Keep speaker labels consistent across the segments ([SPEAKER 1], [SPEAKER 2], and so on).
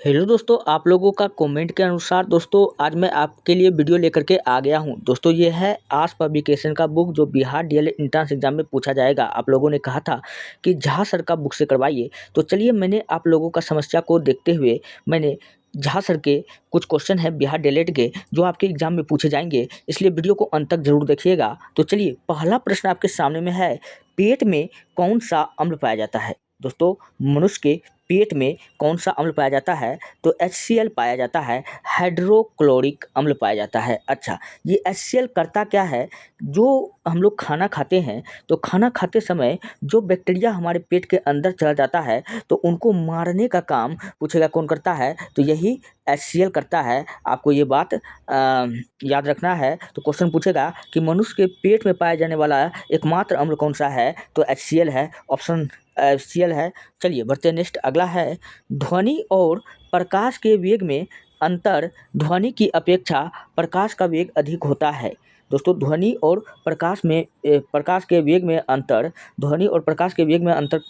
[SPEAKER 1] Hello दोस्तों, आप लोगों का कमेंट के अनुसार दोस्तों आज मैं आपके लिए वीडियो लेकर के आ गया हूं। दोस्तों ये है आस पब्लिकेशन का बुक जो बिहार डीएलएड एंट्रेंस एग्जाम में पूछा जाएगा। आप लोगों ने कहा था कि झा सर का बुक से करवाइए, तो चलिए मैंने आप लोगों का समस्या को देखते हुए मैंने झा सर के कुछ क्वेश्चन है बिहार डीएलएड के जो आपके एग्जाम में पूछे जाएंगे, इसलिए वीडियो को अंत तक जरूर देखिएगा। तो चलिए पहला प्रश्न आपके सामने में है, पेट में कौन सा अम्ल पाया जाता है। दोस्तों मनुष्य के पेट में कौन सा अम्ल पाया जाता है, तो HCl पाया जाता है, हाइड्रोक्लोरिक अम्ल पाया जाता है। अच्छा, ये HCl करता क्या है, जो हम लोग खाना खाते हैं तो खाना खाते समय जो बैक्टीरिया हमारे पेट के अंदर चला जाता है तो उनको मारने का काम पूछेगा कौन करता है, तो यही HCl करता है। आपको ये बात याद रखना है। तो क्वेश्चन पूछेगा कि मनुष्य के पेट में पाया जाने वाला एकमात्र अम्ल कौन सा है, तो HCl है, ऑप्शन HCl है। चलिए बढ़ते हैं नेक्स्ट, अगला है, ध्वनि और प्रकाश के वेग में अंतर ध्वनि की अपेक्षा प्रकाश का वेग अधिक होता है। दोस्तों ध्वनि और प्रकाश के वेग में अंतर, ध्वनि और प्रकाश के वेग में अंतर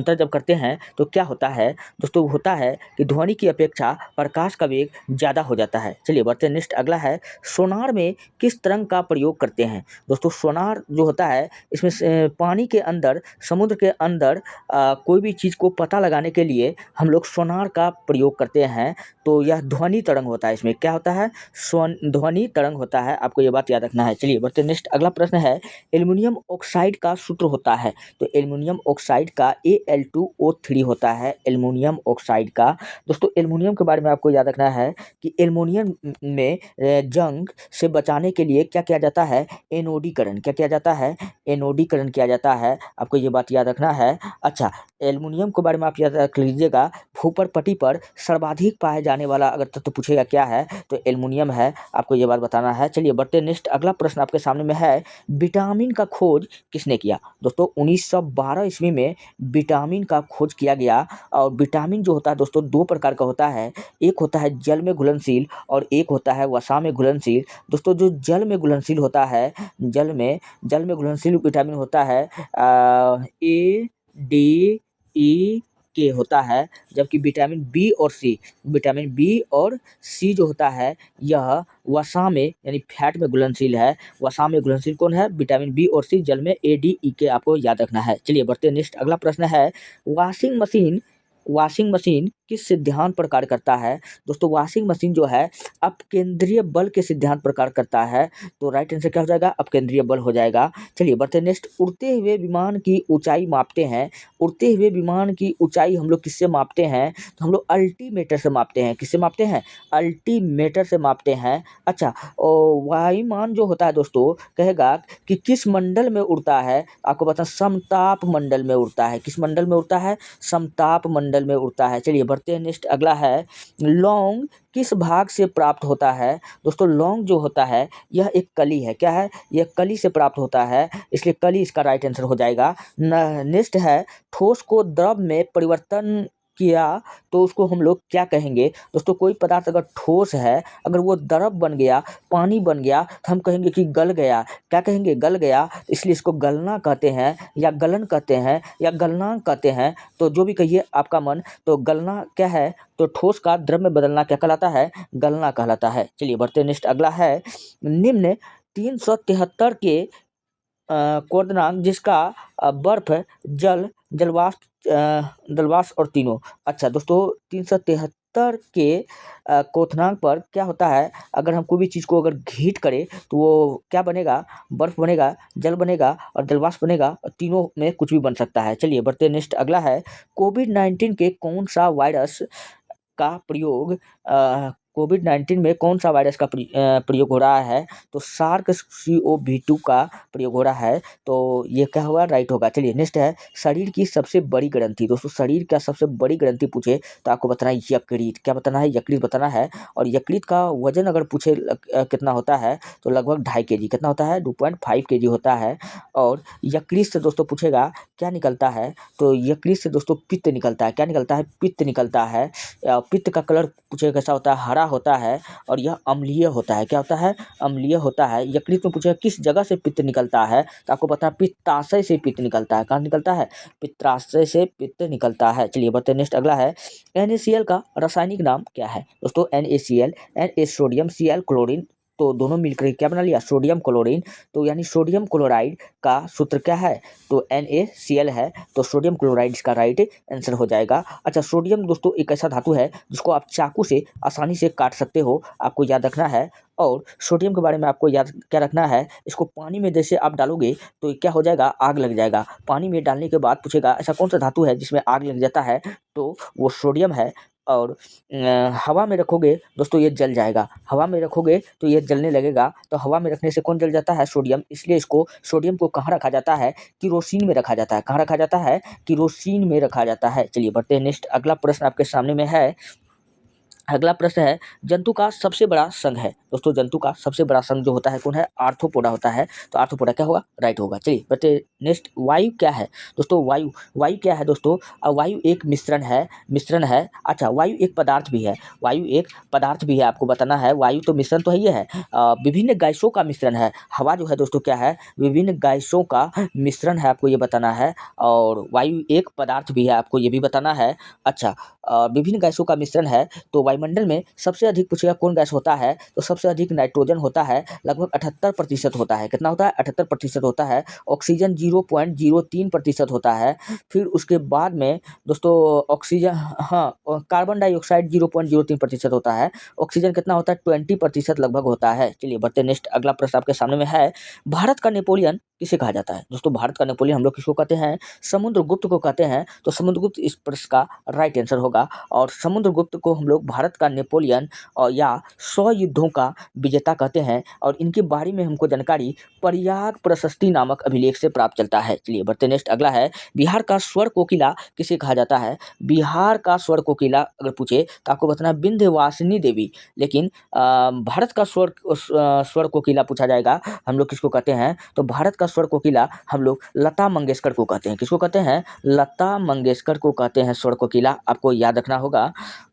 [SPEAKER 1] जब करते हैं तो क्या होता है दोस्तों, होता है कि ध्वनि की अपेक्षा प्रकाश का वेग ज़्यादा हो जाता है। चलिए बढ़ते हैं नेक्स्ट, अगला है, सोनार में किस तरंग का प्रयोग करते हैं। दोस्तों सोनार जो होता है इसमें पानी के अंदर, समुद्र के अंदर कोई भी चीज़ को पता लगाने के लिए हम लोग सोनार का प्रयोग करते हैं। तो यह ध्वनि तरंग होता है, इसमें क्या होता है, ध्वनि तरंग होता है। आपको ये बात याद रखना है। चलिए बढ़ते हैं नेक्स्ट, अगला प्रश्न है, एल्युमिनियम ऑक्साइड का सूत्र होता है, तो एल्युमिनियम ऑक्साइड का Al2O3 होता है, एल्युमिनियम ऑक्साइड का। दोस्तों एल्युमिनियम के बारे में आपको याद रखना है कि एल्युमिनियम में जंग से बचाने के लिए क्या किया जाता है, एनोडीकरण। क्या किया जाता है, एनोडीकरण किया जाता है। आपको ये बात याद रखना है। अच्छा, एल्युमिनियम के बारे में आप याद रख लीजिएगा, भूपर पट्टी पर सर्वाधिक पाए जाने वाला अगर तत्व पूछेगा क्या है, तो एल्युमिनियम है। आपको ये बात बताना है। चलिए बढ़ते नेक्स्ट, अगला प्रश्न आपके सामने में है, विटामिन का खोज किसने किया। दोस्तों 1912 ईस्वी में विटामिन का खोज किया गया। और विटामिन जो होता है दोस्तों दो प्रकार का होता है, एक होता है जल में घुलनशील और एक होता है वसा में घुलनशील। दोस्तों जो जल में घुलनशील होता है, जल में घुलनशील विटामिन होता है ADE के होता है, जबकि विटामिन बी और सी जो होता है यह वसा में यानी फैट में घुलनशील है। वसा में घुलनशील कौन है, विटामिन बी और सी, जल में ADE के आपको याद रखना है। चलिए बढ़ते हैं नेक्स्ट, अगला प्रश्न है, वॉशिंग मशीन किस सिद्धांत पर कार्य करता है। दोस्तों वॉशिंग मशीन जो है अपकेंद्रीय बल के सिद्धांत पर कार्य करता है। तो राइट आंसर क्या हो जाएगा, अपकेंद्रीय बल हो जाएगा। चलिए बढ़ते हैं नेक्स्ट, उड़ते हुए विमान की ऊंचाई मापते हैं। उड़ते हुए विमान की ऊंचाई हम लोग किससे मापते हैं, तो हम लोग अल्टीमीटर से मापते हैं। किससे मापते हैं, अल्टीमीटर से मापते हैं। अच्छा, वायुमान जो होता है दोस्तों कहेगा कि किस मंडल में उड़ता है, आपको बता समताप मंडल में उड़ता है। किस मंडल में उड़ता है, समताप मंडल में उड़ता है। चलिए बढ़ते हैं नेक्स्ट, अगला है, लौंग किस भाग से प्राप्त होता है। दोस्तों लौंग जो होता है यह एक कली है। क्या है, यह कली से प्राप्त होता है, इसलिए कली इसका राइट आंसर हो जाएगा। नेक्स्ट है, ठोस को द्रव में परिवर्तन किया तो उसको हम लोग क्या कहेंगे। दोस्तों कोई पदार्थ अगर ठोस है, अगर वो द्रव बन गया, पानी बन गया, तो हम कहेंगे कि गल गया। क्या कहेंगे, गल गया, इसलिए इसको गलना कहते हैं या गलन कहते हैं या गलनांक कहते हैं। तो जो भी कहिए आपका मन, तो गलना क्या है, तो ठोस का द्रव में बदलना क्या कहलाता है, गलना कहलाता है। चलिए बढ़ते हैं नेक्स्ट, अगला है, निम्न 373 के क्वथनांक जिसका बर्फ, जलवाष्प और तीनों। अच्छा दोस्तों 373 के क्वथनांक पर क्या होता है, अगर हम कोई भी चीज़ को अगर हीट करें तो वो क्या बनेगा, बर्फ बनेगा, जल बनेगा और जलवाष्प बनेगा, और तीनों में कुछ भी बन सकता है। चलिए बढ़ते हैं नेक्स्ट, अगला है, कोविड-19 के कौन सा वायरस का प्रयोग कोविड-19 में कौन सा वायरस का प्रयोग हो रहा है, तो SARS-CoV-2 का प्रयोग हो रहा है। तो ये क्या होगा, राइट होगा। चलिए नेक्स्ट है, शरीर की सबसे बड़ी ग्रंथि। दोस्तों शरीर का सबसे बड़ी ग्रंथि पूछे तो आपको बताना है यकृत। क्या बताना है, यकृत बताना है। और यकृत का वजन अगर पूछे कितना होता है, तो लगभग 2.5 kg। कितना होता है, 2.5 kg होता है। और यकृत से दोस्तों पूछेगा क्या निकलता है, तो यकृत से दोस्तों पित्त निकलता है। क्या निकलता है, पित्त निकलता है। पित्त का कलर पूछेगा कैसा होता है, हरा खारा होता है और यह अम्लीय होता है। क्या होता है? अम्लीय होता है। यकृत में पूछेगा किस जगह से पित्त निकलता है, तो आपको पता है पित्ताशय से पित्त निकलता है। कहाँ निकलता है? पित्ताशय से पित्त निकलता है। चलिए बढ़ते हैं नेक्स्ट अगला है, NaCl का रासायनिक नाम क्या है? दोस्तों NaCl, Na sodium, Cl chlorine, तो दोनों मिलकर क्या बना लिया? Sodium chlorine. तो यानी सोडियम क्लोराइड का सूत्र क्या है? तो NaCl है, तो सोडियम क्लोराइड इसका राइट आंसर हो जाएगा। अच्छा, सोडियम दोस्तों एक ऐसा धातु है जिसको आप चाकू से आसानी से काट सकते हो, आपको याद रखना है। और सोडियम के बारे में आपको याद क्या रखना है, इसको पानी में जैसे आप डालोगे तो क्या हो जाएगा? आग लग जाएगा। पानी में डालने के बाद पूछेगा ऐसा कौन सा धातु है जिसमें आग लग जाता है, तो वो सोडियम है। और हवा में रखोगे दोस्तों ये जल जाएगा। हवा में रखोगे तो ये जलने लगेगा। तो हवा में रखने से कौन जल जाता है? सोडियम। इसलिए इसको सोडियम को कहाँ रखा जाता है? किरोसिन में रखा जाता है। कहाँ रखा जाता है? किरोसिन में रखा जाता है। चलिए बढ़ते हैं नेक्स्ट अगला प्रश्न आपके सामने में है। अगला प्रश्न है, जंतु का सबसे बड़ा संघ है। दोस्तों जंतु का सबसे बड़ा संघ जो होता है कौन है? आर्थ्रोपोडा होता है। तो आर्थ्रोपोडा क्या होगा? राइट होगा। चलिए बताइए नेक्स्ट, वायु क्या है? दोस्तों वायु क्या है दोस्तों? वायु एक मिश्रण है। अच्छा, वायु एक पदार्थ भी है। वायु एक पदार्थ भी है, आपको बताना है। वायु तो मिश्रण तो है ही है, विभिन्न गैसों का मिश्रण है। हवा जो है दोस्तों क्या है? विभिन्न गैसों का मिश्रण है, आपको ये बताना है। और वायु एक पदार्थ भी है, आपको ये भी बताना है। अच्छा, विभिन्न गैसों का मिश्रण है। तो वायुमंडल में सबसे अधिक पूछेगा कौन गैस होता है, तो सबसे अधिक नाइट्रोजन होता है, लगभग 78% होता है। कितना होता है? 78% होता है। ऑक्सीजन 0.03% होता है। फिर उसके बाद में दोस्तों ऑक्सीजन, हाँ, कार्बन डाइऑक्साइड 0.03% होता है। ऑक्सीजन कितना होता है? 20% लगभग होता है। चलिए बढ़ते नेक्स्ट अगला प्रश्न आपके सामने में है, भारत का नेपोलियन किसे कहा जाता है? दोस्तों भारत का नेपोलियन हम लोग किसको कहते हैं? समुद्रगुप्त को कहते हैं। तो समुद्रगुप्त इस प्रश्न का राइट आंसर होगा। और समुद्रगुप्त को हम लोग भारत का नेपोलियन और या 100 युद्धों का विजेता कहते हैं। और इनके बारे में हमको जानकारी प्रयाग प्रशस्ति नामक अभिलेख से प्राप्त चलता है। चलिए बढ़ते नेक्स्ट अगला है, बिहार का स्वर कोकिला किसे कहा जाता है? बिहार का स्वर कोकिला अगर पूछे तो आपको बताना है विंध्यवासिनी देवी। लेकिन भारत का स्वर कोकिला पूछा जाएगा, हम लोग किसको कहते हैं? तो भारत का स्वर कोकिला हम लोग लता मंगेशकर को कहते हैं। किसको कहते हैं? लता मंगेशकर को कहते हैं स्वर कोकिला, आपको याद रखना होगा।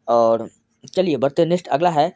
[SPEAKER 1] और चलिए बढ़ते नेक्स्ट अगला है,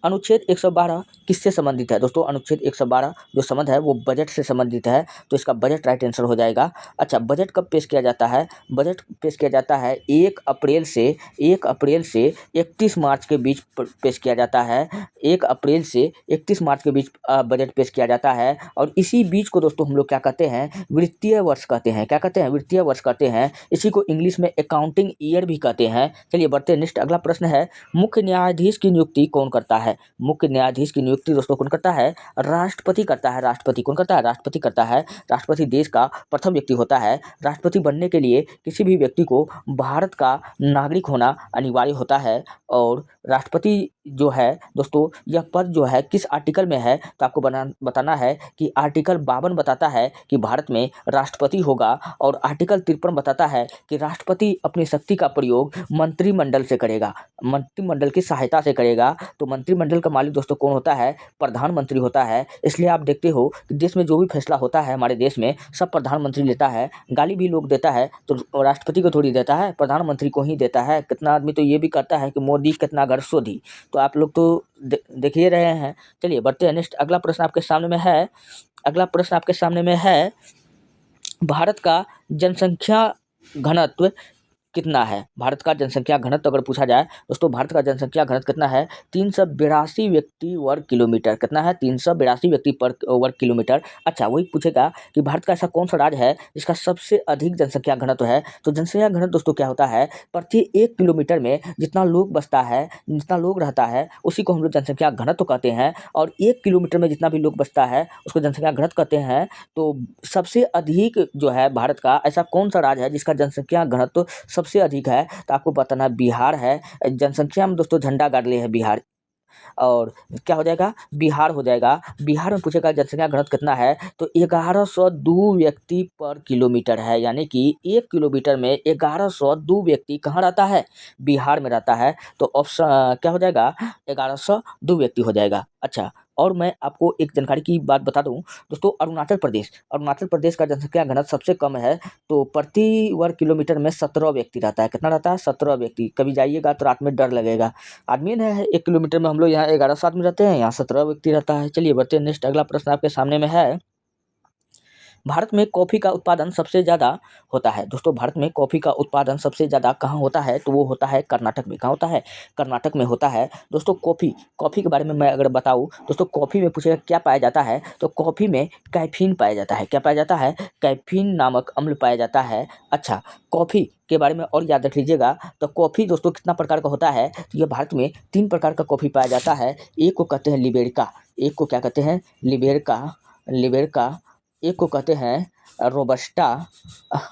[SPEAKER 1] अनुच्छेद 112 किससे संबंधित है? दोस्तों अनुच्छेद 112 जो संबंध है वो बजट से संबंधित है। तो इसका बजट राइट आंसर हो जाएगा। अच्छा, बजट कब पेश किया जाता है? बजट पेश किया जाता है 1 अप्रैल से 31 मार्च के बीच पेश किया जाता है। 1 अप्रैल से 31 मार्च के बीच बजट पेश किया जाता है। और इसी बीच को दोस्तों हम लोग क्या कहते हैं? वित्तीय वर्ष कहते हैं। क्या कहते हैं? वित्तीय वर्ष कहते हैं। इसी को इंग्लिश में अकाउंटिंग ईयर भी कहते हैं। चलिए बढ़ते नेक्स्ट अगला प्रश्न है, मुख्य न्यायाधीश की नियुक्ति कौन करता है? मुख्य न्यायाधीश की नियुक्ति दोस्तों कौन करता है? राष्ट्रपति करता है। राष्ट्रपति कौन करता है? राष्ट्रपति करता है। राष्ट्रपति देश का प्रथम व्यक्ति होता है। राष्ट्रपति बनने के लिए किसी भी व्यक्ति को भारत का नागरिक होना अनिवार्य होता है। और राष्ट्रपति जो है दोस्तों, यह पद जो है किस आर्टिकल में है, तो आपको बताना है कि आर्टिकल 52 बताता है कि भारत में राष्ट्रपति होगा। और आर्टिकल 53 बताता है कि राष्ट्रपति अपनी शक्ति का प्रयोग मंत्रिमंडल से करेगा, मंत्रिमंडल की सहायता से करेगा। तो मंत्रिमंडल का मालिक दोस्तों कौन होता है? प्रधानमंत्री होता है। इसलिए आप देखते हो कि देश में जो भी फैसला होता है हमारे देश में, सब प्रधानमंत्री लेता है। गाली भी लोग देता है तो राष्ट्रपति को थोड़ी देता है, प्रधानमंत्री को ही देता है। कितना आदमी तो ये भी कहता है कि मोदी कितना घर शोधी। तो आप लोग तो देख ही रहे हैं। चलिए बढ़ते हैं नेक्स्ट अगला प्रश्न आपके सामने में है। अगला प्रश्न आपके सामने में है, भारत का जनसंख्या घनत्व कितना है? भारत का जनसंख्या घनत्व अगर पूछा जाए दोस्तों, भारत का जनसंख्या घनत्व कितना है? 382 व्यक्ति वर्ग किलोमीटर। कितना है? 382 व्यक्ति पर वर्ग किलोमीटर। अच्छा, वही पूछेगा कि भारत का ऐसा कौन सा राज्य है जिसका सबसे अधिक जनसंख्या घनत्व है? तो जनसंख्या घनत्व दोस्तों क्या होता है? प्रति 1 किलोमीटर में जितना लोग बसता है, जितना लोग रहता है, उसी को हम लोग जनसंख्या घनत्व कहते हैं। और 1 किलोमीटर में जितना भी लोग बसता है उसको जनसंख्या घनत्व कहते हैं। तो सबसे अधिक जो है भारत का ऐसा कौन सा राज्य है जिसका जनसंख्या घनत्व सबसे अधिक है? तो आपको बताना बिहार है। जनसंख्या में दोस्तों झंडा गाड़ लिए है बिहार। और क्या हो जाएगा? बिहार हो जाएगा। बिहार में पूछेगा जनसंख्या घनत्व कितना है, तो 1102 व्यक्ति पर किलोमीटर है। यानी कि 1 किलोमीटर में 1102 व्यक्ति कहाँ रहता है? बिहार में रहता है। तो ऑप्शन क्या हो जाएगा? 1102 व्यक्ति हो जाएगा। अच्छा, और मैं आपको एक जानकारी की बात बता दूं दोस्तों, अरुणाचल प्रदेश का जनसंख्या घनत्व सबसे कम है। तो प्रति वर्ग किलोमीटर में 17 व्यक्ति रहता है। कितना रहता है? 17 व्यक्ति। कभी जाइएगा तो रात में डर लगेगा। आदमी है 1 किलोमीटर में, हम लोग यहाँ 1100 आदमी रहते हैं, यहाँ 17 व्यक्ति रहता है। चलिए बढ़ते हैं नेक्स्ट। अगला प्रश्न आपके सामने में है, भारत में कॉफ़ी का उत्पादन सबसे ज़्यादा होता है। दोस्तों भारत में कॉफ़ी का उत्पादन सबसे ज़्यादा कहाँ होता है? तो वो होता है कर्नाटक में। कहाँ होता है? कर्नाटक में होता है। दोस्तों कॉफ़ी के बारे में मैं अगर बताऊँ दोस्तों, कॉफ़ी में पूछेगा क्या पाया जाता है, तो कॉफ़ी में कैफ़ीन पाया जाता है। क्या पाया जाता है? कैफ़ीन नामक अम्ल पाया जाता है। अच्छा, कॉफ़ी के बारे में और याद रख लीजिएगा। तो कॉफ़ी दोस्तों कितना प्रकार का होता है? तो ये भारत में 3 प्रकार का कॉफ़ी पाया जाता है। एक को कहते हैं लिबेरिका, एक को क्या कहते हैं? लिबेरिका, एक को कहते हैं रोबस्टा,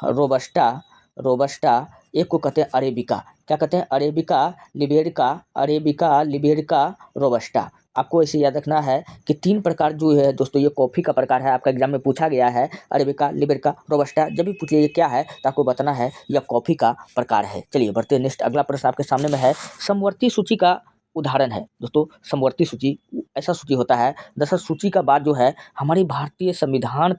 [SPEAKER 1] रोबस्टा रोबस्टा एक को कहते हैं अरेबिका। क्या कहते हैं? Arabica, liberica, robusta. आपको इसे याद रखना है कि 3 प्रकार जो है दोस्तों, ये कॉफ़ी का प्रकार है। आपका एग्जाम में पूछा गया है अरेबिका, लिबेरिका, रोबस्टा। जब भी पूछ लीजिए क्या है तो आपको बताना है यह कॉफ़ी का प्रकार है। चलिए बढ़ते हैं नेक्स्ट। अगला प्रश्न आपके सामने में है, समवर्ती सूची का उदाहरण है। दोस्तों समवर्ती सूची ऐसा सूची होता है, दरअसल सूची का बाद जो है हमारी भारतीय संविधान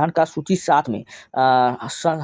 [SPEAKER 1] का सूची 7 में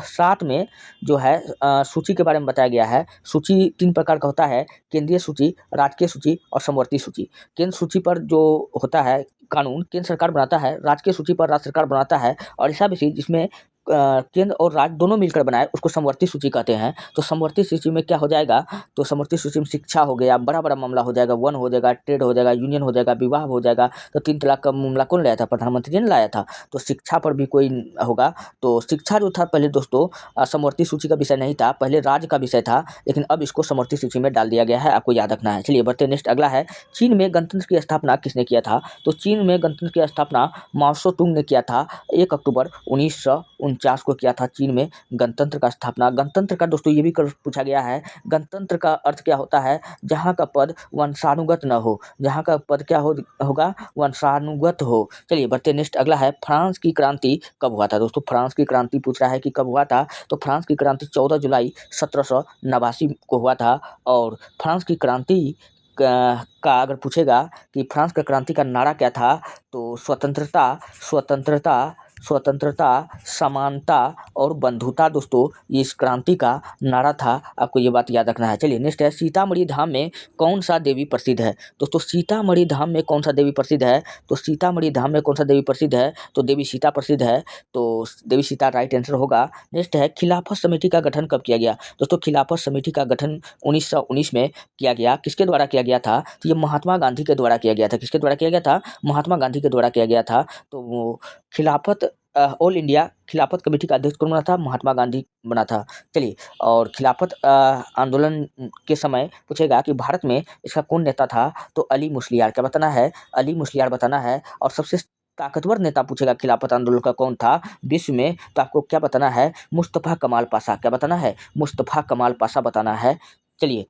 [SPEAKER 1] 7 में जो है सूची के बारे में बताया गया है। सूची 3 प्रकार का होता है, केंद्रीय सूची, राजकीय सूची और समवर्ती सूची। केंद्र सूची पर जो होता है कानून केंद्र सरकार बनाता है, राजकीय सूची पर राज्य सरकार बनाता है, और ऐसा भी जिसमें केंद्र और राज्य दोनों मिलकर बनाए उसको समवर्ती सूची कहते हैं। तो समवर्ती सूची में क्या हो जाएगा? तो समवर्ती सूची में शिक्षा हो गया, बड़ा मामला हो जाएगा, वन हो जाएगा, ट्रेड हो जाएगा, यूनियन हो जाएगा, विवाह हो जाएगा। तो 3 तलाक का मामला कौन लाया था? प्रधानमंत्री ने लाया था। तो शिक्षा पर भी कोई होगा। तो शिक्षा जो था पहले दोस्तों समवर्ती सूची का विषय नहीं था, पहले राज्य का विषय था, लेकिन अब इसको समवर्ती सूची में डाल दिया गया है। आपको याद रखना है। चलिए बढ़ते नेक्स्ट। अगला है, चीन में गणतंत्र की स्थापना किसने किया था? तो चीन में गणतंत्र की स्थापना माओ त्से तुंग ने किया था। 1 अक्टूबर 1949 को किया था चीन में गणतंत्र का स्थापना। गणतंत्र का दोस्तों ये भी पूछा गया है, गणतंत्र का अर्थ क्या होता है? जहाँ का पद वंशानुगत न हो, जहाँ का पद क्या होगा? वंशानुगत हो। चलिए बढ़ते नेक्स्ट। अगला है, फ्रांस की क्रांति कब हुआ था? दोस्तों फ्रांस की क्रांति पूछ रहा है कि कब हुआ था? तो फ्रांस की क्रांति 14 जुलाई 1789 को हुआ था। और फ्रांस की क्रांति का अगर पूछेगा कि फ्रांस का क्रांति का नारा क्या था, तो स्वतंत्रता, समानता और बंधुता दोस्तों ये इस क्रांति का नारा था। आपको ये बात याद रखना है। चलिए नेक्स्ट है, सीतामढ़ी धाम में कौन सा देवी प्रसिद्ध है? दोस्तों सीतामढ़ी धाम में कौन सा देवी प्रसिद्ध है? तो सीतामढ़ी धाम में कौन सा देवी प्रसिद्ध है? तो देवी सीता प्रसिद्ध है। तो देवी सीता राइट आंसर होगा। नेक्स्ट है, खिलाफत समिति का गठन कब किया गया? दोस्तों खिलाफत समिति का गठन 1919 में किया गया। किसके द्वारा किया गया था? तो ये महात्मा गांधी के द्वारा किया गया था। किसके द्वारा किया गया था? महात्मा गांधी के द्वारा किया गया था। तो वो खिलाफत ऑल इंडिया खिलाफत कमेटी का अध्यक्ष कौन बना था? महात्मा गांधी बना था। चलिए, और खिलाफत आंदोलन के समय पूछेगा कि भारत में इसका कौन नेता था? तो अली मुस्लियार। क्या बताना है? अली मुस्लियार बताना है। और सबसे ताकतवर नेता पूछेगा खिलाफत आंदोलन का कौन था विश्व में, तो आपको क्या बताना है? मुस्तफा कमाल पाशा। क्या बताना है? मुस्तफा कमाल पाशा बताना है। चलिए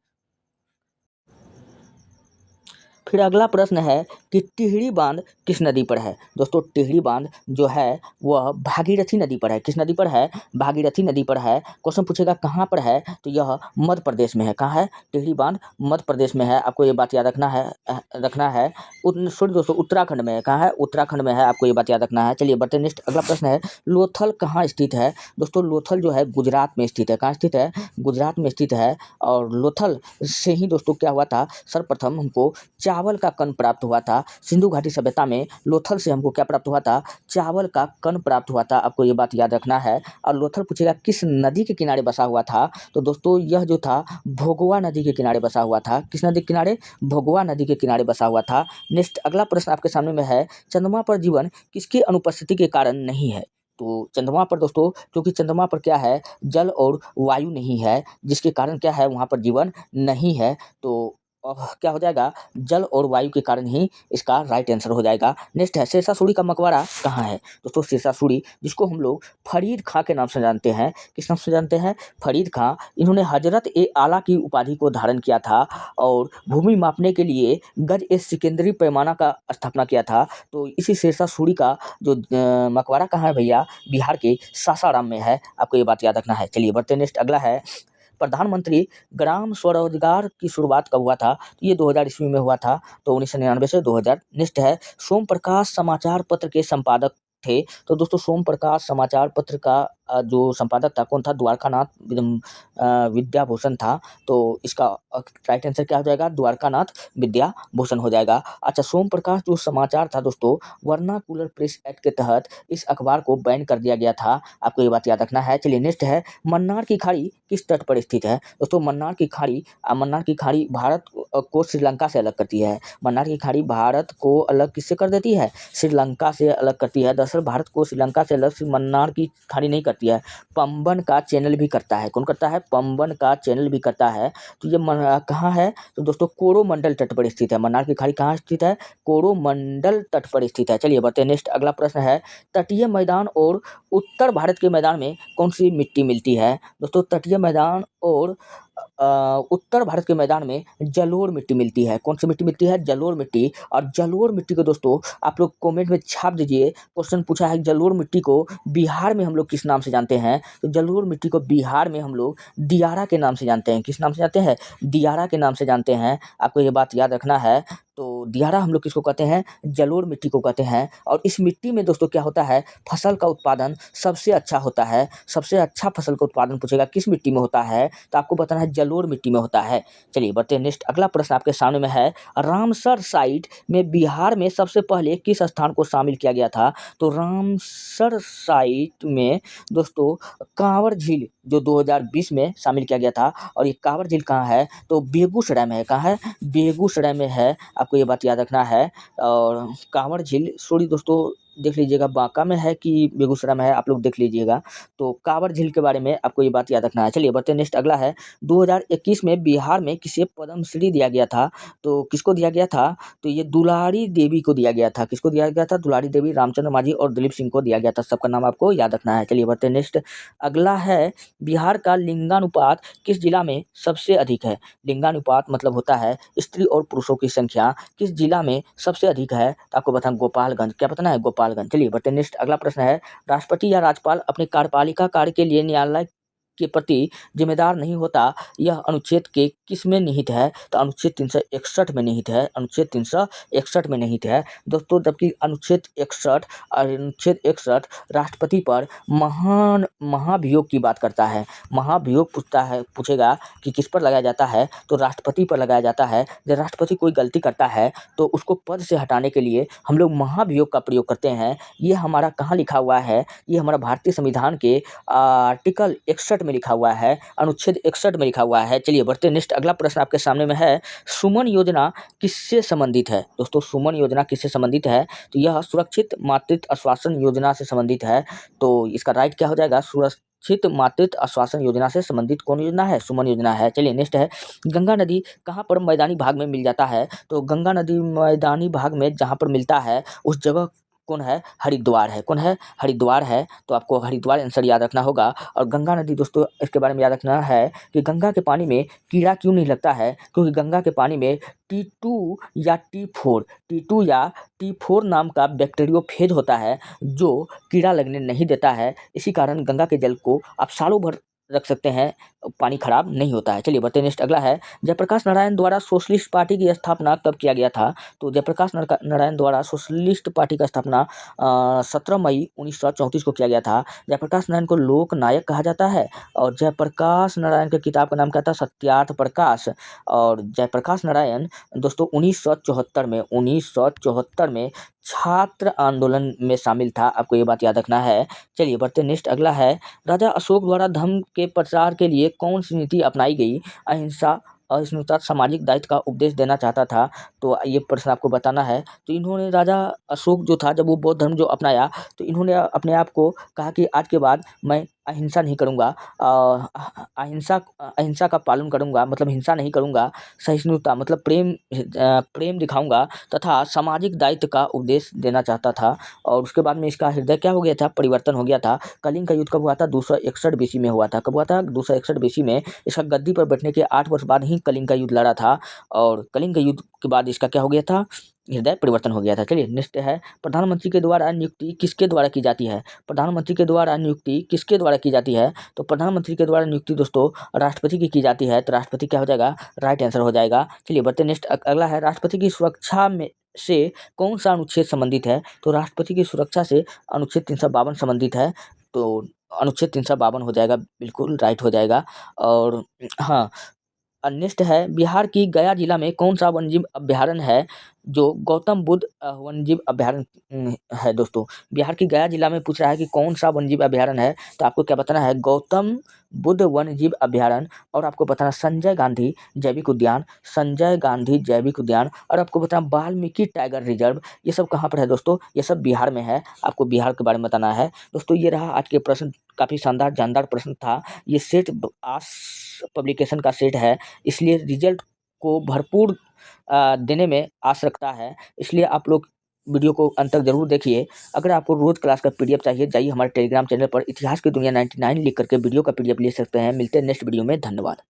[SPEAKER 1] फिर अगला प्रश्न है कि टिहरी बांध किस नदी पर है? दोस्तों टिहरी बांध जो है वह भागीरथी नदी पर है। किस नदी पर है? भागीरथी नदी पर है। क्वेश्चन पूछेगा कहाँ पर है? तो यह मध्य प्रदेश में है। कहाँ है? टिहरी बांध मध्य प्रदेश में है। आपको ये बात याद रखना है। सॉरी दोस्तों उत्तराखंड में है। कहाँ है? उत्तराखंड में है। आपको ये बात याद रखना है। चलिए बढ़ते नेक्स्ट। अगला प्रश्न है, लोथल कहाँ स्थित है? दोस्तों लोथल जो है गुजरात में स्थित है। कहाँ स्थित है? गुजरात में स्थित है। और लोथल से ही दोस्तों क्या हुआ था? सर्वप्रथम हमको चावल का कण प्राप्त हुआ था। सिंधु घाटी सभ्यता में लोथल से हमको क्या प्राप्त हुआ था? चावल का कण प्राप्त हुआ था। आपको ये बात याद रखना है। और लोथल पूछेगा किस नदी के किनारे बसा हुआ था? तो दोस्तों यह जो था भोगवा नदी के किनारे बसा हुआ था। किस नदी के किनारे? भोगवा नदी के किनारे बसा हुआ था। नेक्स्ट अगला प्रश्न आपके सामने में है, चंद्रमा पर जीवन किसकी अनुपस्थिति के कारण नहीं है? तो चंद्रमा पर दोस्तों, क्योंकि चंद्रमा पर क्या है? जल और वायु नहीं है, जिसके कारण क्या है? वहाँ पर जीवन नहीं है। तो क्या हो जाएगा? जल और वायु के कारण ही इसका राइट आंसर हो जाएगा। नेक्स्ट है, शेरशाह सूरी का मकबरा कहाँ है? दोस्तों शेरशाह सूरी जिसको हम लोग फरीद खां के नाम से जानते हैं। किस नाम से जानते हैं? फरीद खां। इन्होंने हजरत ए आला की उपाधि को धारण किया था और भूमि मापने के लिए गज ए सिकंदरी पैमाना का स्थापना किया था। तो इसी शेरशाह सूरी का जो मकबरा कहाँ है भैया? बिहार के सासाराम में है। आपको ये बात याद रखना है। चलिए बढ़ते नेक्स्ट। अगला है, प्रधानमंत्री ग्राम स्वरोजगार की शुरुआत कब हुआ था? तो ये 2000 ईस्वी में हुआ था, तो 1999 से 2000। नेक्स्ट है, सोम प्रकाश समाचार पत्र के संपादक थे। तो दोस्तों सोम प्रकाश समाचार पत्र का जो संपादक था कौन था? द्वारकानाथ विद्याभूषण था। तो इसका राइट आंसर क्या हो जाएगा? द्वारकानाथ विद्याभूषण हो जाएगा। अच्छा, सोम प्रकाश जो समाचार था दोस्तों, वर्नाकुलर प्रेस एक्ट के तहत इस अखबार को बैन कर दिया गया था। आपको ये बात याद रखना है। चलिए नेक्स्ट है, मन्नार की खाड़ी किस तट पर स्थित है? दोस्तों मन्नार की खाड़ी भारत को श्रीलंका से अलग करती है। मन्नार की खाड़ी भारत को अलग किससे कर देती है? श्रीलंका से अलग करती है। दरअसल भारत को श्रीलंका से अलग मन्नार की खाड़ी नहीं करती है, पंबन का चैनल भी करता है। कौन करता है? पंबन का चैनल भी करता है। तो ये कहाँ है? तो दोस्तों कोरोमंडल तट पर स्थित है। मन्नार की खाड़ी कहाँ स्थित है? कोरोमंडल तट पर स्थित है। चलिए बढ़ते हैं, नेक्स्ट अगला प्रश्न है, तटीय मैदान और उत्तर भारत के मैदान में कौन सी मिट्टी मिलती है? दोस्तों तटीय मैदान और उत्तर भारत के मैदान में जलोढ़ मिट्टी मिलती है। कौन सी मिट्टी मिलती है? जलोढ़ मिट्टी। और जलोढ़ मिट्टी को दोस्तों आप लोग कमेंट में छाप दीजिए। क्वेश्चन पूछा है जलोढ़ मिट्टी को बिहार में हम लोग किस नाम से जानते हैं? तो जलोढ़ मिट्टी को बिहार में हम लोग दियारा के नाम से जानते हैं। किस नाम से जानते हैं? दियारा के नाम से जानते हैं। आपको ये बात याद रखना है। तो दियारा हम लोग किसको कहते हैं? जलोढ़ मिट्टी को कहते हैं। और इस मिट्टी में दोस्तों क्या होता है? फसल का उत्पादन सबसे अच्छा होता है। सबसे अच्छा फसल का उत्पादन पूछेगा किस मिट्टी में होता है, तो आपको बताना है जलोढ़ मिट्टी में होता है। चलिए बढ़ते हैं, नेक्स्ट अगला प्रश्न आपके सामने में है, रामसर साइट में बिहार में सबसे पहले किस स्थान को शामिल किया गया था? तो रामसर साइट में दोस्तों कांवर झील जो 2020 में शामिल किया गया था। और ये कांवर झील कहाँ है? तो बेगूसराय में है। कहाँ है? बेगूसराय में है। आपको ये बात याद रखना है। और कांवर झील सॉरी दोस्तों देख लीजिएगा बांका में है कि बेगूसराय में है, आप लोग देख लीजिएगा। तो कांवर झील के बारे में आपको ये बात याद रखना है। चलिए बढ़ते हैं, नेक्स्ट अगला है, 2021 में बिहार में किसे पद्मश्री दिया गया था? तो किसको दिया गया था? तो ये दुलारी देवी को दिया गया था। किसको दिया गया था? दुलारी देवी, रामचंद्र मांझी और दिलीप सिंह को दिया गया था। सबका नाम आपको याद रखना है। चलिए बढ़ते हैं, नेक्स्ट अगला है, बिहार का लिंगानुपात किस जिला में सबसे अधिक है? लिंगानुपात मतलब होता है स्त्री और पुरुषों की संख्या किस जिला में सबसे अधिक है? तो आपको बताना गोपालगंज। क्या बताना है? गोपालगंज। चलिए बढ़ते हैं, नेक्स्ट अगला प्रश्न है, राष्ट्रपति या राज्यपाल अपने कार्यपालिका कार्य के लिए न्यायालय के प्रति जिम्मेदार नहीं होता, यह अनुच्छेद के किस में निहित है? तो अनुच्छेद 361 में निहित है। अनुच्छेद 361 में निहित है दोस्तों। जबकि अनुच्छेद 61 राष्ट्रपति पर महाभियोग की बात करता है। महाभियोग पूछेगा कि किस पर लगाया जाता है? तो राष्ट्रपति पर लगाया जाता है। जब राष्ट्रपति कोई गलती करता है तो उसको पद से हटाने के लिए हम लोग महाभियोग का प्रयोग करते हैं। ये हमारा कहाँ लिखा हुआ है? ये हमारा भारतीय संविधान के आर्टिकल 61 में लिखा हुआ है, अनुच्छेद 61 में लिखा हुआ है। चलिए बढ़ते हैं, नेक्स्ट अगला प्रश्न आपके सामने में है, सुमन योजना किससे संबंधित है? दोस्तों सुमन योजना किससे संबंधित है? तो यह सुरक्षित मातृत्व आश्वासन योजना से संबंधित है। तो इसका राइट क्या हो जाएगा? सुरक्षित मातृत्व आश्वासन योजना से संबंधित कौन योजना है? सुमन योजना है। चलिए नेक्स्ट है, गंगा नदी कहाँ पर मैदानी भाग में मिल जाता है? तो गंगा नदी मैदानी भाग में जहाँ पर मिलता है उस जगह कौन है? हरिद्वार है। कौन है? हरिद्वार है। तो आपको हरिद्वार आंसर याद रखना होगा। और गंगा नदी दोस्तों इसके बारे में याद रखना है कि गंगा के पानी में कीड़ा क्यों नहीं लगता है? क्योंकि गंगा के पानी में T2 या T4 नाम का बैक्टीरियोफेज होता है जो कीड़ा लगने नहीं देता है। इसी कारण गंगा के जल को आप सालों भर रख सकते हैं, पानी खराब नहीं होता है। चलिए बढ़ते हैं, नेक्स्ट अगला है, जयप्रकाश नारायण द्वारा सोशलिस्ट पार्टी की स्थापना कब किया गया था? तो जयप्रकाश नारायण द्वारा सोशलिस्ट पार्टी का स्थापना 17 मई 1934 को किया गया था। जयप्रकाश नारायण को लोक नायक कहा जाता है। और जयप्रकाश नारायण की किताब का नाम क्या था? सत्यार्थ प्रकाश। और जयप्रकाश नारायण दोस्तों 1974 में छात्र आंदोलन में शामिल था। आपको ये बात याद रखना है। चलिए बढ़ते, नेक्स्ट अगला है, राजा अशोक द्वारा धर्म के प्रचार के लिए कौन सी नीति अपनाई गई? अहिंसा, असहिष्णुता, सामाजिक दायित्व का उपदेश देना चाहता था। तो ये प्रश्न आपको बताना है। तो इन्होंने राजा अशोक जो था जब वो बौद्ध धर्म जो अपनाया तो इन्होंने अपने आप को कहा कि आज के बाद मैं अहिंसा नहीं करूँगा, अहिंसा का पालन करूँगा, मतलब हिंसा नहीं करूँगा, सहिष्णुता मतलब प्रेम दिखाऊँगा तथा सामाजिक दायित्व का उपदेश देना चाहता था। और उसके बाद में इसका हृदय क्या हो गया था? परिवर्तन हो गया था। कलिंग का युद्ध कब हुआ था? 261 बीसी में हुआ था। कब हुआ था? 261 बीसी में। इसका गद्दी पर बैठने के 8 वर्ष बाद ही कलिंग का युद्ध लड़ा था। और कलिंग के युद्ध के बाद इसका क्या हो गया था? हृदय परिवर्तन हो गया था। चलिए नेक्स्ट है, प्रधानमंत्री के द्वारा नियुक्ति किसके द्वारा की जाती है? प्रधानमंत्री के द्वारा नियुक्ति किसके द्वारा की जाती है? तो प्रधानमंत्री के द्वारा नियुक्ति दोस्तों राष्ट्रपति की जाती है। तो राष्ट्रपति क्या हो जाएगा? राइट आंसर हो जाएगा। चलिए बढ़ते नेक्स्ट, अगला है, राष्ट्रपति की सुरक्षा में से कौन सा अनुच्छेद संबंधित है? तो राष्ट्रपति की सुरक्षा से अनुच्छेद 352 संबंधित है। तो अनुच्छेद 352 हो जाएगा, बिल्कुल राइट हो जाएगा। और हाँ, नेक्स्ट है, बिहार की गया जिला में कौन सा वन्यजीव अभ्यारण्य है जो गौतम बुद्ध वन्यजीव अभ्यारण्य है? दोस्तों बिहार की गया जिला में पूछ रहा है कि कौन सा वन्यजीव अभ्यारण्य है, तो आपको क्या बताना है? गौतम बुद्ध वन्यजीव अभ्यारण्य। और आपको बताना संजय गांधी जैविक उद्यान, संजय गांधी जैविक उद्यान। और आपको बताना वाल्मीकि टाइगर रिजर्व। ये सब कहाँ पर है दोस्तों? ये सब बिहार में है। आपको बिहार के बारे में बताना है। दोस्तों ये रहा आज के प्रश्न, काफ़ी शानदार जानदार प्रश्न था। ये सेट आज पब्लिकेशन का सेट है, इसलिए रिजल्ट को भरपूर देने में आस रखता है। इसलिए आप लोग वीडियो को अंत तक जरूर देखिए। अगर आपको रोज क्लास का पीडीएफ चाहिए, जाइए हमारे टेलीग्राम चैनल पर इतिहास की दुनिया 99 लिख करके वीडियो का पीडीएफ ले सकते हैं। मिलते हैं नेक्स्ट वीडियो में, धन्यवाद।